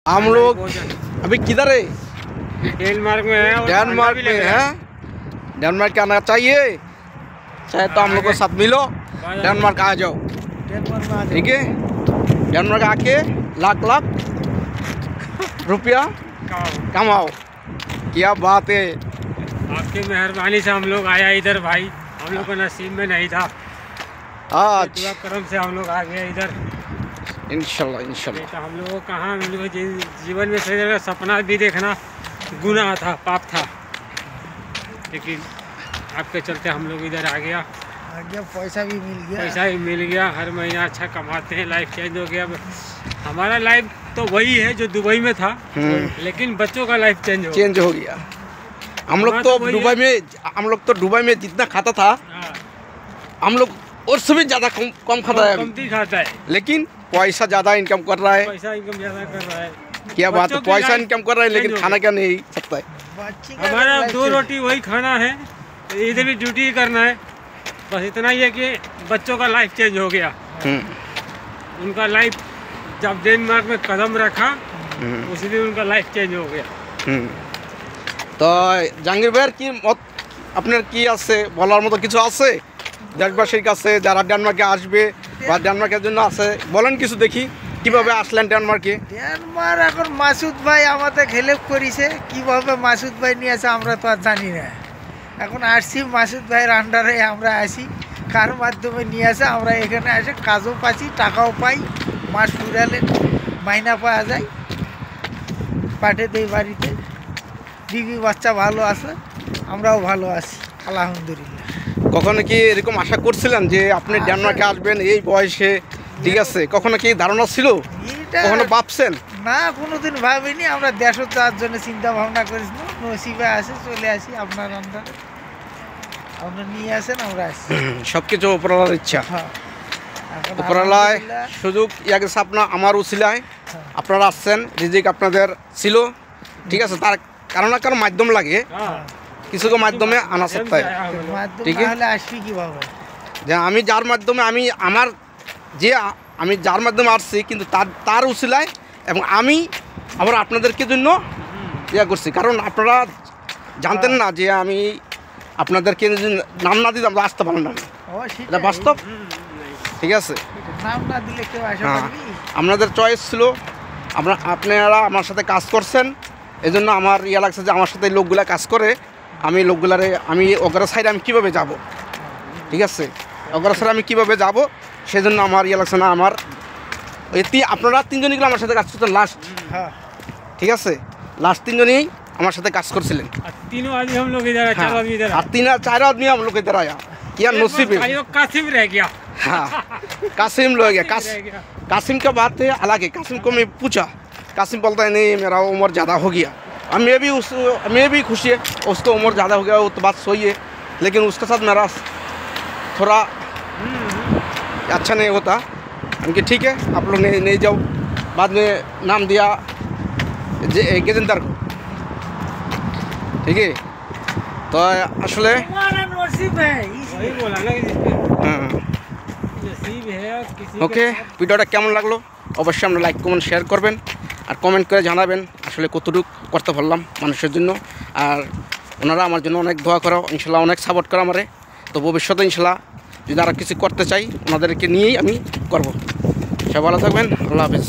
हम लोग अभी किधर है? डेनमार्क में है। डेनमार्क में है। डेनमार्क आना चाहिए, चाहे तो हम लोग को साथ मिलो, डेनमार्क आ जाओ। ठीक है, डेनमार्क आके लाख लाख रुपया कमाओ। क्या बात है, आपकी मेहरबानी से हम लोग आया इधर भाई। हम लोग को नसीब में नहीं था, आज दुआ करम से हम लोग आ गए इधर। इंशाल्लाह इंशाल्लाह। तो हम लोग को कहाँ, हम लोग जीवन में सही जगह सपना भी देखना गुनाह था, पाप था, लेकिन आपके चलते हम लोग इधर आ गया। पैसा भी मिल गया, पैसा भी मिल गया, हर महीना अच्छा कमाते हैं, लाइफ चेंज हो गया। हमारा लाइफ तो वही है जो दुबई में था, लेकिन बच्चों का लाइफ चेंज हो गया। हम लोग तो दुबई में जितना खाता था, हम लोग और सभी ज्यादा कम खाता है, कमती खाता है, लेकिन पैसा ज्यादा इनकम कर रहा है। पैसा इनकम ज्यादा कर रहा है। क्या बात है, पैसा इनकम कर रहा है लेकिन खाना क्या नहीं सकता है। हमारा 2 रोटी वही खाना है, इधर भी ड्यूटी ही करना है। बस इतना ही है कि बच्चों का लाइफ चेंज हो गया। उनका लाइफ जब डेनमार्क में कदम रखा, उसी दिन उनका लाइफ चेंज हो गया। তো জাহাঙ্গীর ভাইয়ের কি মত, আপনার কি আছে বলার মতো কিছু আছে দেশবাসীর কাছে যারা ডেনমার্কে আসবে বা ডেনমার্কের জন্য আছে? বলেন কিছু দেখি, কিভাবে আসলেন ডেনমার্কে? ডেনমার্ক এখন মাসুদ ভাই আমাদের হেল্প করেছে, কিভাবে মাসুদ ভাই নিয়ে আসে আমরা তো আর জানি না। এখন আসছি মাসুদ ভাইয়ের আন্ডারে আমরা আসি, কার মাধ্যমে নিয়ে আসে আমরা এখানে এসে কাজও পাচ্ছি, টাকাও পাই, মাস ফুরালে মাইনা পাওয়া যায়, পাঠিয়ে দেই বাড়িতে। বিবি বাচ্চা ভালো আছে, আমরাও ভালো আছি আলহামদুলিল্লাহ। কখনো কি এরকম আশা করছিলেন যে আপনি ডেনমার্কে আসবেন এই বয়সে? ঠিক আছে, কখনো কি ধারণা ছিল, কখনো ভাবছেন? না, কোনোদিন ভাবিনি। আমরা দেশও যাওয়ার জন্য চিন্তা ভাবনা করেছিলাম, নসিবে আসে চলে আসি আপনার আন্ডারে, আমরা নিয়ে আসেন আমরা আসি। সবকিছু উপরওয়ালার ইচ্ছা, হ্যাঁ, এখন উপরওয়ালায় আলহামদুলিল্লাহ। সুযোগ ইয়াকে আপনার আমার উছিলায় আপনারা আসছেন, রিজিক আপনাদের ছিল। ঠিক আছে, তার কারণ না কারণ মাধ্যম লাগে, কিছু মাধ্যমে আনা সত্য হয়। মাধ্যম ঠিক না আছে, হলে আসবি কিভাবে? যে আমি যার মাধ্যমে আমি যার মাধ্যমে আসছি, কিন্তু তার উছিলায় এবং আমি আবার আপনাদেরকে জন্য ইয়া করছি। কারণ আপনারা জানতেন না যে আমি আপনাদেরকে নাম না দিতাম তো আসতে পারেন না, এটা বাস্তব। ঠিক আছে, নাম না দিলে কেউ আসে হ্যাঁ, পারবি? আপনাদের চয়েস ছিল, আপনারা আমার সাথে কাজ করছেন, এই জন্য আমার ইয়া লাগছে যে আমার সাথে এই লোকগুলা কাজ করে, আমি ওগরা সাইডে আমি কীভাবে যাব। ঠিক আছে, ওগরা সাইডে আমি কীভাবে যাব, সেজন্য আমার ইয়া লাগছে না। আমার আপনারা 3 জনই আমার সাথে কাজ করছেন লাস্ট। ঠিক আছে, লাস্ট 3 জনই আমার সাথে কাজ করছিলেন। तीनों आदमी हम लोग इधर, 4 आदमी इधर, और 3-4 आदमी हम लोग इधर आया। यार नसीब है। कासिम रह गया। हाँ, कासिम लोग गया। कासिम का बात है अलग है। कासिम को मैं पूछा, कासिम बोलता है नहीं मेरा उम्र ज़्यादा हो गया। अब मैं भी खुशी है, उसको उम्र ज़्यादा हो गया, वो तो बात सही है, लेकिन उसके साथ मेरा थोड़ा अच्छा नहीं होता। उनके ठीक है, आप लोग नहीं जाओ। बाद में नाम दिया गेजेंदर को। ठीक है, तो আসলে हमारा नसीब है, वही बोला ना कि नसीब है किसी ওকে, ভিডিওটা কেমন লাগলো অবশ্যই আমরা লাইক কমেন্ট শেয়ার করবেন, আর কমেন্ট করে জানাবেন আসলে কতটুকু করতে পারলাম মানুষের জন্য। আর ওনারা আমার জন্য অনেক দোয়া করো, ইনশাল্লাহ অনেক সাপোর্ট করো আমারে। তো ভবিষ্যতে ইনশাল্লাহ যদি আরও কিছু করতে চাই ওনাদেরকে নিয়েই আমি করব। সবাই ভালো থাকবেন, আল্লাহ হাফেজ।